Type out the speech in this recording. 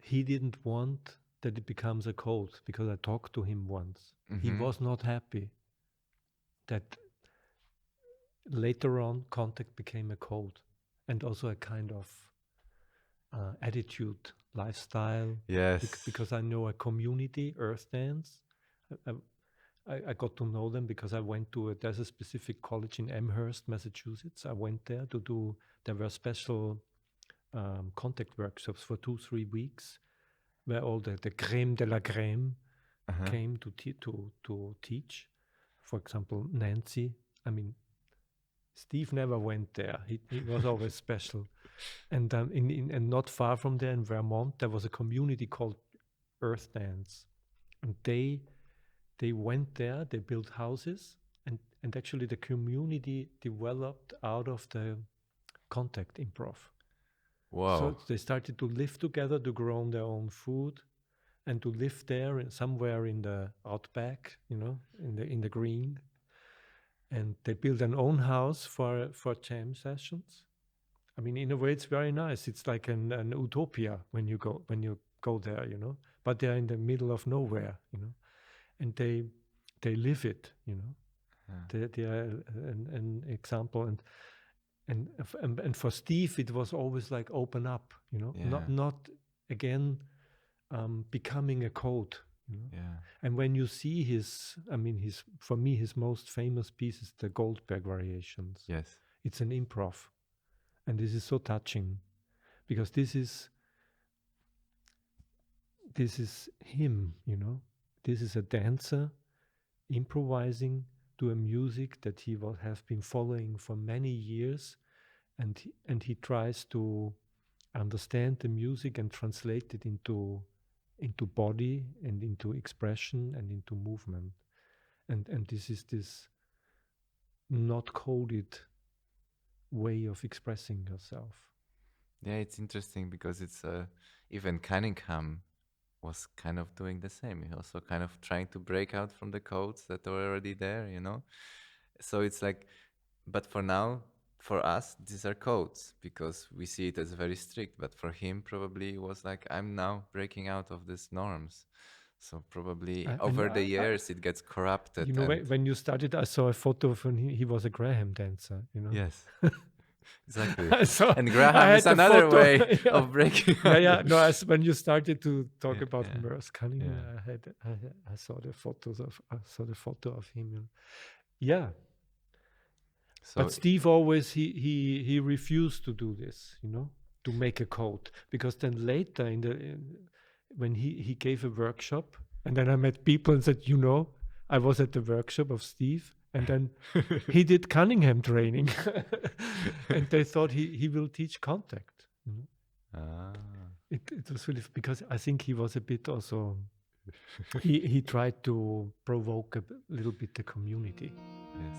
he didn't want that it becomes a code, because I talked to him once. He was not happy that later on contact became a code, and also a kind of attitude, lifestyle. Yes. Because I know a community, Earth Dance. I got to know them because I went to there's a specific college in Amherst, Massachusetts. I went there there were special contact workshops for 2-3 weeks, where all the crème de la crème came to teach. For example, Nancy. I mean, Steve never went there. He was always special. And and not far from there in Vermont, there was a community called Earth Dance. And they went there, they built houses, and actually the community developed out of the contact improv. Wow. So they started to live together, to grow their own food, and to live there somewhere in the outback, in the green. And they built an own house for jam sessions. I mean, in a way, it's very nice. It's like an utopia when you go there, But they're in the middle of nowhere, and they live it, They are an example, and for Steve it was always like open up, not again becoming a code, And when you see for me his most famous piece is the Goldberg Variations. Yes, it's an improv, and this is so touching, because this is him, This is a dancer improvising to a music that he will have been following for many years, and he tries to understand the music and translate it into body and into expression and into movement, and this is this not coded way of expressing yourself. Yeah, it's interesting because it's even Cunningham was kind of doing the same. He also kind of trying to break out from the codes that are already there, So it's like, but for now, for us, these are codes because we see it as very strict. But for him, probably it was like, I'm now breaking out of these norms. So probably over the years, it gets corrupted. When you started, I saw a photo of him. He was a Graham dancer, Yes. Exactly. And Graham is another way of breaking. When you started to talk about Merce Cunningham, I saw the photo of him. So, but Steve always he refused to do this, to make a code, because then later when he gave a workshop, and then I met people and said, I was at the workshop of Steve. And then he did Cunningham training, and they thought he will teach contact. It was really, because I think he was a bit also. he tried to provoke a little bit the community. Yes.